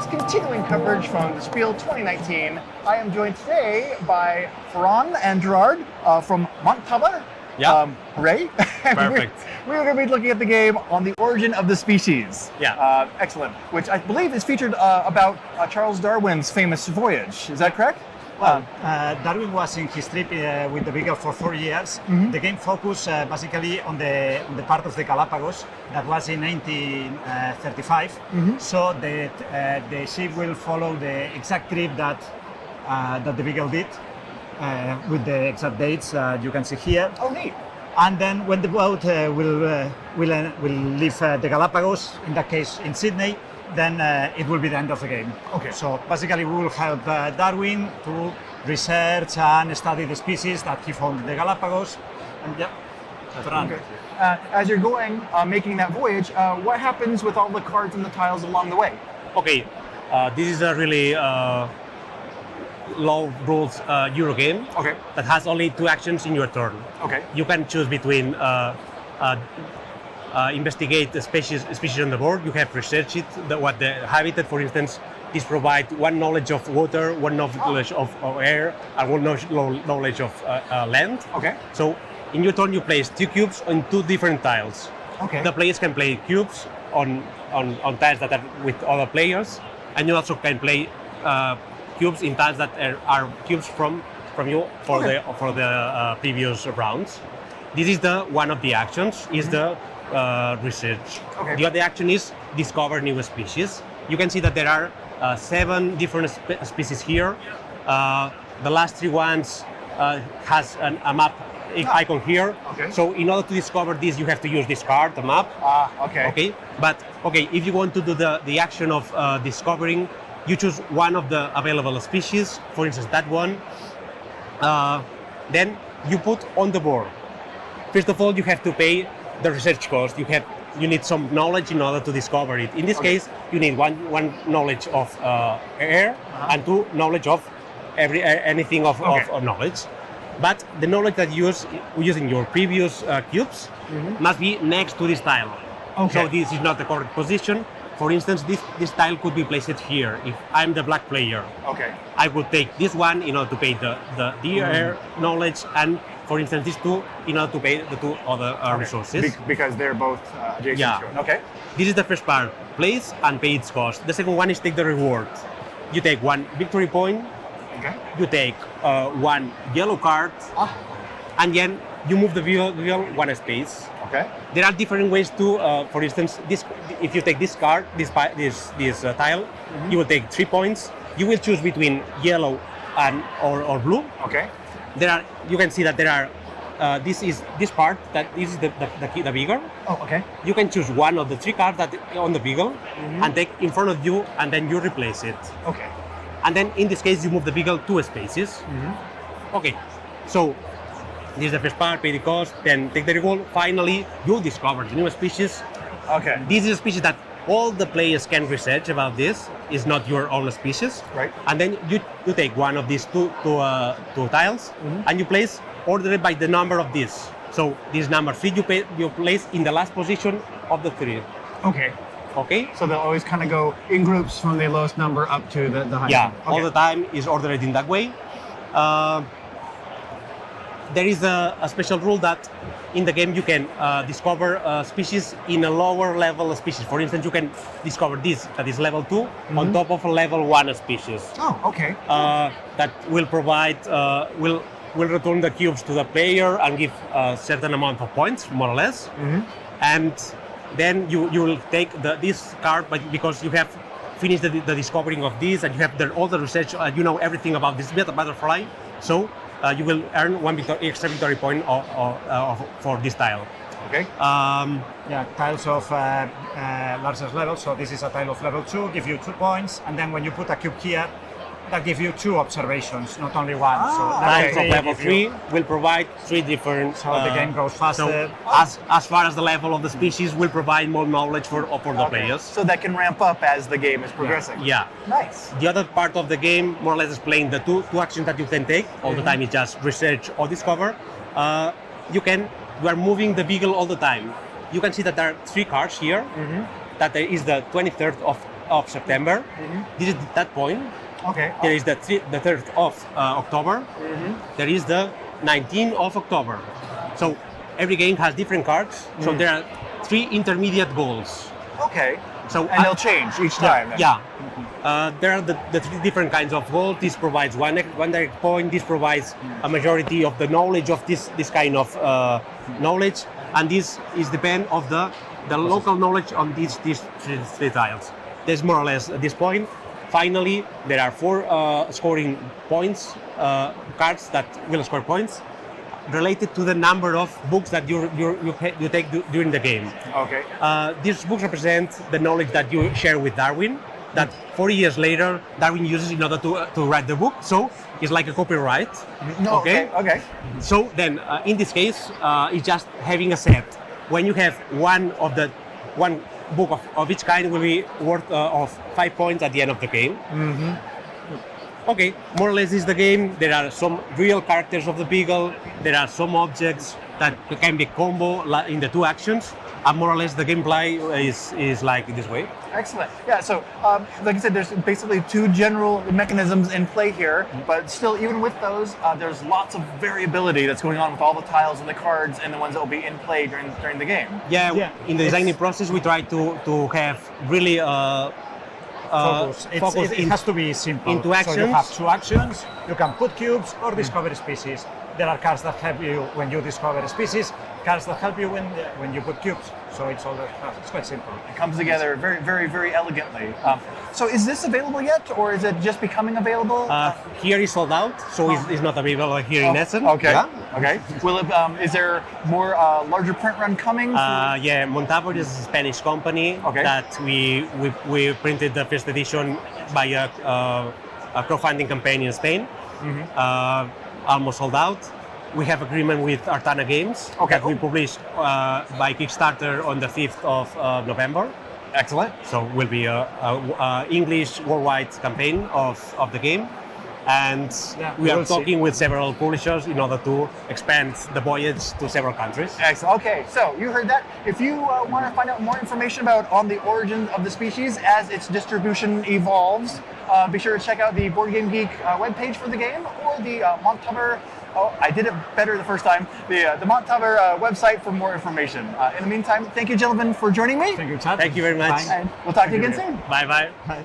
Geek's continuing coverage from the SPIEL 2019. I am joined today by Ferran and Gerard from Montauban. Hooray. Perfect. We're going to be looking at the game on the origin of the species. Yeah. Excellent. Which I believe is featured about Charles Darwin's famous voyage. Is that correct? Well, Darwin was in his trip with the Beagle for 4 years. Mm-hmm. The game focused basically on the part of the Galapagos that was in 1935. Mm-hmm. So the ship will follow the exact trip that the Beagle did with the exact dates you can see here. Oh, neat. And then when the boat will leave the Galapagos, in that case in Sydney, then it will be the end of the game. Okay. So basically we will help Darwin to research and study the species that he found in the Galapagos. And yeah, Okay. As you're going, making that voyage, what happens with all the cards and the tiles along the way? Okay, this is a really low rules Euro game Okay. that has only 2 actions in your turn. Okay. You can choose between investigate the species on the board. You have researched it, what the habitat, for instance. This provides 1 knowledge of water, 1 knowledge of air, and 1 knowledge of land. Okay. So in your turn, you place 2 cubes on 2 different tiles. Okay. The players can play cubes on tiles that are with other players, and you also can play cubes in tiles that are cubes from you for Okay. the previous rounds. This is one of the actions is the research. Okay. The other action is discover new species. You can see that there are 7 different species here. The last 3 ones has a map icon here. Okay. So in order to discover this, you have to use this card, the map. Okay. Okay. But okay, if you want to do the action of discovering, you choose one of the available species. For instance, that one. Then you put on the board. First of all, you have to pay the research cost. You need some knowledge in order to discover it. In this case, you need one knowledge of air and 2 knowledge of anything of knowledge. But the knowledge that you use in your previous cubes must be next to this tile. Okay. So this is not the correct position. For instance, this tile could be placed here. If I'm the black player, Okay. I would take this one in order to pay the air knowledge, and for instance, these 2 in order to pay the 2 other resources. Because they're both adjacent Yeah. to it. Okay. This is the first part, place and pay its cost. The second one is take the reward. You take 1 victory point, Okay. you take 1 yellow card, and then you move the wheel 1 space. Okay. There are different ways to, for instance, if you take this card, this tile, you will take 3 points. You will choose between yellow and or blue. Okay. You can see that there are. This part that is the beagle. Oh, okay. You can choose one of the 3 cards that on the beagle and take in front of you, and then you replace it. Okay. And then in this case, you move the beagle 2 spaces. Okay, so this is the first part, pay the cost, then take the reward. Finally, you discover the new species. Okay. This is a species that all the players can research about. This is not your own species. Right. And then you take one of these two tiles and you place ordered by the number of this. So this number 3 you place in the last position of the 3. Okay. Okay? So they'll always kind of go in groups from the lowest number up to the highest. Yeah, number. all the time is ordered in that way. There is a special rule that in the game you can discover species in a lower level species. For instance, you can discover this, that is level 2, on top of a level 1 species. Oh, okay. That will provide, will return the cubes to the player and give a certain amount of points, more or less. And then you will take this card, but because you have finished the discovering of this and you have all the research, you know everything about this butterfly, so you will earn 1 extra victory point for this tile. Okay. Yeah, tiles of largest level. So this is a tile of level 2, give you 2 points, and then when you put a cube here, that gives you 2 observations, not only 1. So Tiles of level 3 will provide 3 different. So the game goes faster. So as far as the level of the species will provide more knowledge for the players. So that can ramp up as the game is progressing. Yeah. Nice. The other part of the game, more or less, is playing the two actions that you can take all the time. Is just research or discover. You are moving the beagle all the time. You can see that there are 3 cards here. That there is the 23rd of of September. This is that point. Okay. There is the 3rd of October. There is the 19th of October. So every game has different cards. So there are 3 intermediate goals. Okay. So And they'll change each time. then? Yeah. There are the 3 different kinds of gold. This provides one direct point. This provides a majority of the knowledge of this kind of knowledge, and this is depend of the local knowledge on these 3 tiles. There's more or less at this point. Finally, there are 4 scoring points cards that will score points related to the number of books that you take during the game. Okay. These books represent the knowledge that you share with Darwin, that 40 years later Darwin uses in order to write the book. So it's like a copyright. No. Okay. So then, in this case, it's just having a set. When you have one book of each kind, will be worth of 5 points at the end of the game. Okay, more or less is the game. There are some real characters of the Beagle. There are some objects that can be combo in the 2 actions. And more or less the gameplay is like this way. Excellent. Yeah, so like I said, there's basically 2 general mechanisms in play here, but still, even with those, there's lots of variability that's going on with all the tiles and the cards and the ones that will be in play during the game. Yeah. In the designing process, we try to have really focus. It has to be simple. Into actions. So you have 2 actions. You can put cubes or discover species. There are cards that help you when you discover a species, cards that help you when you put cubes. So it's quite simple. It comes together very, very, very elegantly. So is this available yet, or is it just becoming available? Here is sold out, so it's not available here in Essen. Okay. Yeah? Okay. Will it? Is there more larger print run coming? Yeah, Montabor is a Spanish company that we printed the first edition by a crowdfunding campaign in Spain. Almost sold out. We have agreement with Artana Games that we published by Kickstarter on the 5th of November. Excellent. So will be a English worldwide campaign of the game. And we are talking with several publishers in order to expand the voyage to several countries. Excellent. Okay, so you heard that. If you want to find out more information about on the origin of the species as its distribution evolves, be sure to check out the BoardGameGeek webpage for the game, or the Montabor. Oh, I did it better the first time. The Montabor website for more information. In the meantime, thank you, gentlemen, for joining me. Thank you, Chad. Thank you very much. And we'll talk to you again soon. Bye-bye. Bye.